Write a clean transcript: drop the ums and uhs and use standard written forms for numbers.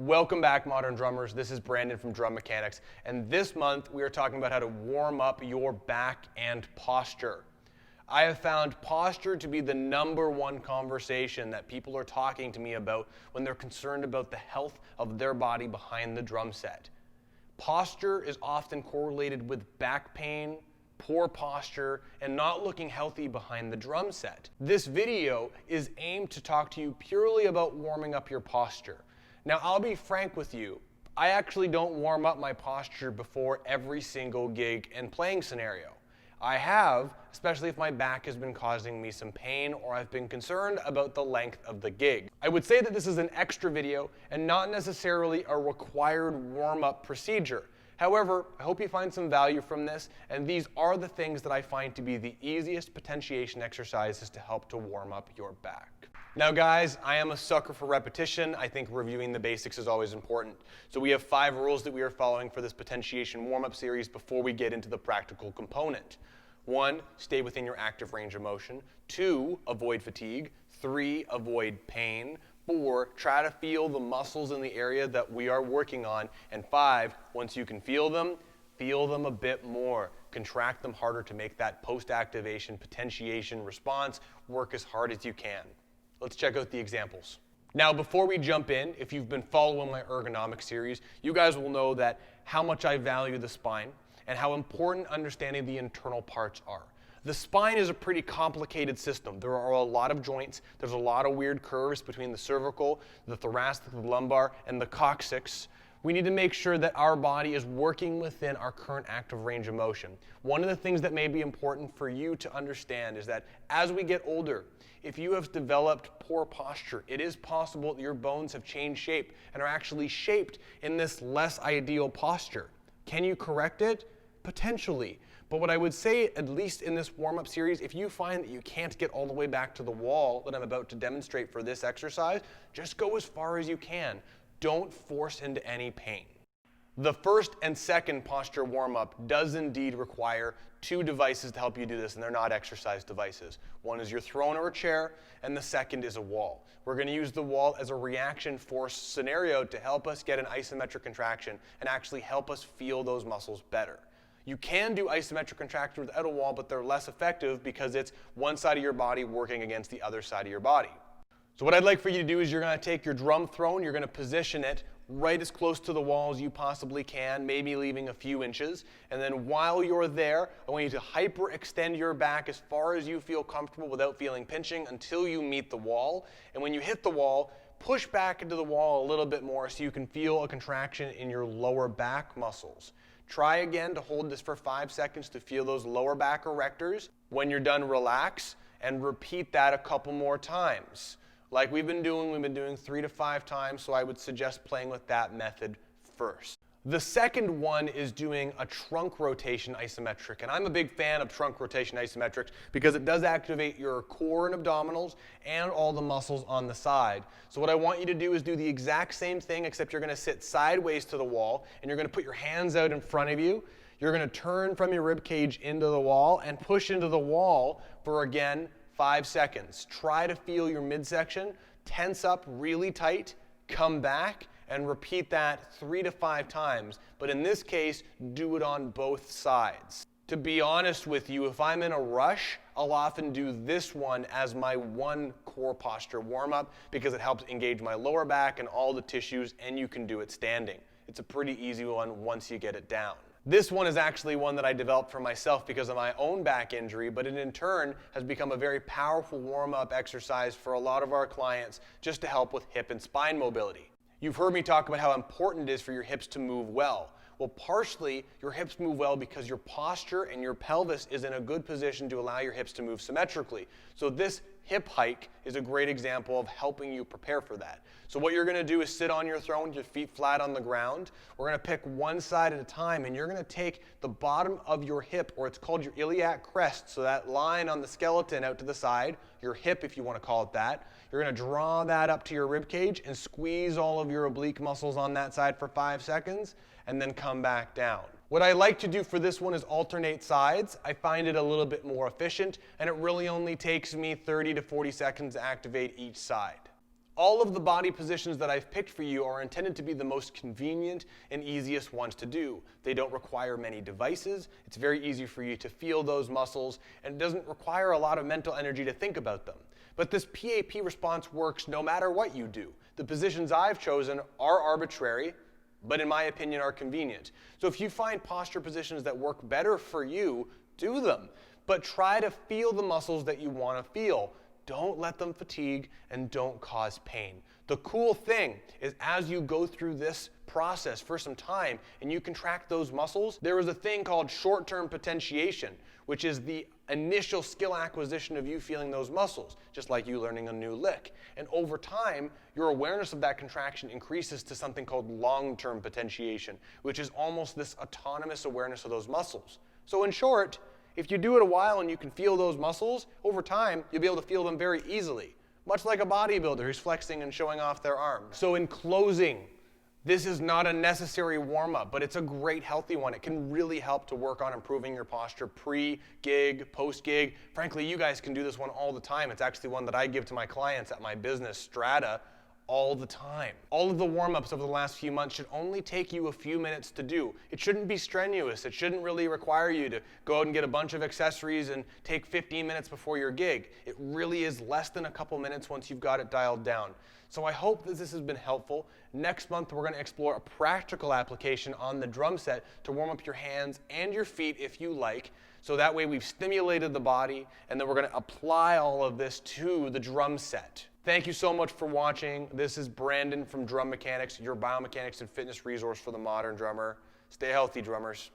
Welcome back, modern drummers. This is Brandon from Drum Mechanics, and this month we are talking about how to warm up your back and posture. I have found posture to be the #1 conversation that people are talking to me about when they're concerned about the health of their body behind the drum set. Posture is often correlated with back pain, poor posture, and not looking healthy behind the drum set. This video is aimed to talk to you purely about warming up your posture. Now, I'll be frank with you, I actually don't warm up my posture before every single gig and playing scenario. I have, especially if my back has been causing me some pain or I've been concerned about the length of the gig. I would say that this is an extra video and not necessarily a required warm-up procedure. However, I hope you find some value from this, and these are the things that I find to be the easiest potentiation exercises to help to warm up your back. Now guys, I am a sucker for repetition. I think reviewing the basics is always important. So we have 5 rules that we are following for this potentiation warm-up series before we get into the practical component. 1, stay within your active range of motion. 2, avoid fatigue. 3, avoid pain. 4, try to feel the muscles in the area that we are working on. And 5, once you can feel them a bit more. Contract them harder to make that post-activation potentiation response work as hard as you can. Let's check out the examples. Now, before we jump in, if you've been following my ergonomic series, you guys will know that how much I value the spine and how important understanding the internal parts are. The spine is a pretty complicated system. There are a lot of joints. There's a lot of weird curves between the cervical, the thoracic, the lumbar, and the coccyx. We need to make sure that our body is working within our current active range of motion. One of the things that may be important for you to understand is that as we get older, if you have developed poor posture, it is possible that your bones have changed shape and are actually shaped in this less ideal posture. Can you correct it? Potentially. But what I would say, at least in this warm-up series, if you find that you can't get all the way back to the wall that I'm about to demonstrate for this exercise, just go as far as you can. Don't force into any pain. The first and second posture warm-up does indeed require 2 devices to help you do this, and they're not exercise devices. One is your throne or a chair, and the second is a wall. We're going to use the wall as a reaction force scenario to help us get an isometric contraction and actually help us feel those muscles better. You can do isometric contraction without a wall, but they're less effective because it's one side of your body working against the other side of your body. So what I'd like for you to do is you're going to take your drum throne, you're going to position it right as close to the wall as you possibly can, maybe leaving a few inches. And then while you're there, I want you to hyperextend your back as far as you feel comfortable without feeling pinching until you meet the wall. And when you hit the wall, push back into the wall a little bit more so you can feel a contraction in your lower back muscles. Try again to hold this for 5 seconds to feel those lower back erectors. When you're done, relax and repeat that a couple more times. Like we've been doing 3 to 5 times, so I would suggest playing with that method first. The second one is doing a trunk rotation isometric, and I'm a big fan of trunk rotation isometrics because it does activate your core and abdominals and all the muscles on the side. So what I want you to do is do the exact same thing, except you're going to sit sideways to the wall, and you're going to put your hands out in front of you. You're going to turn from your rib cage into the wall and push into the wall for, again, 5 seconds. Try to feel your midsection, tense up really tight, come back, and repeat that 3 to 5 times. But in this case, do it on both sides. To be honest with you, if I'm in a rush, I'll often do this one as my one core posture warm-up because it helps engage my lower back and all the tissues, and you can do it standing. It's a pretty easy one once you get it down. This one is actually one that I developed for myself because of my own back injury, but it in turn has become a very powerful warm-up exercise for a lot of our clients just to help with hip and spine mobility. You've heard me talk about how important it is for your hips to move well. Well, partially, your hips move well because your posture and your pelvis is in a good position to allow your hips to move symmetrically. So this hip hike is a great example of helping you prepare for that. So what you're going to do is sit on your throne, your feet flat on the ground. We're going to pick one side at a time, and you're going to take the bottom of your hip, or it's called your iliac crest, so that line on the skeleton out to the side, your hip if you want to call it that. You're going to draw that up to your rib cage and squeeze all of your oblique muscles on that side for 5 seconds, and then come back down. What I like to do for this one is alternate sides. I find it a little bit more efficient, and it really only takes me 30 to 40 seconds to activate each side. All of the body positions that I've picked for you are intended to be the most convenient and easiest ones to do. They don't require many devices. It's very easy for you to feel those muscles, and it doesn't require a lot of mental energy to think about them. But this PAP response works no matter what you do. The positions I've chosen are arbitrary, but in my opinion are convenient. So if you find posture positions that work better for you, do them. But try to feel the muscles that you want to feel. Don't let them fatigue and don't cause pain. The cool thing is as you go through this process for some time and you contract those muscles, there is a thing called short-term potentiation, which is the initial skill acquisition of you feeling those muscles, just like you learning a new lick. And over time, your awareness of that contraction increases to something called long-term potentiation, which is almost this autonomous awareness of those muscles. So in short, if you do it a while and you can feel those muscles, over time, you'll be able to feel them very easily, much like a bodybuilder who's flexing and showing off their arms. So in closing, this is not a necessary warm-up, but it's a great healthy one. It can really help to work on improving your posture pre-gig, post-gig. Frankly, you guys can do this one all the time. It's actually one that I give to my clients at my business, Strata, all the time. All of the warm-ups over the last few months should only take you a few minutes to do. It shouldn't be strenuous. It shouldn't really require you to go out and get a bunch of accessories and take 15 minutes before your gig. It really is less than a couple minutes once you've got it dialed down. So I hope that this has been helpful. Next month, we're going to explore a practical application on the drum set to warm up your hands and your feet if you like. So that way we've stimulated the body, and then we're going to apply all of this to the drum set. Thank you so much for watching. This is Brandon from Drum Mechanics, your biomechanics and fitness resource for the modern drummer. Stay healthy, drummers.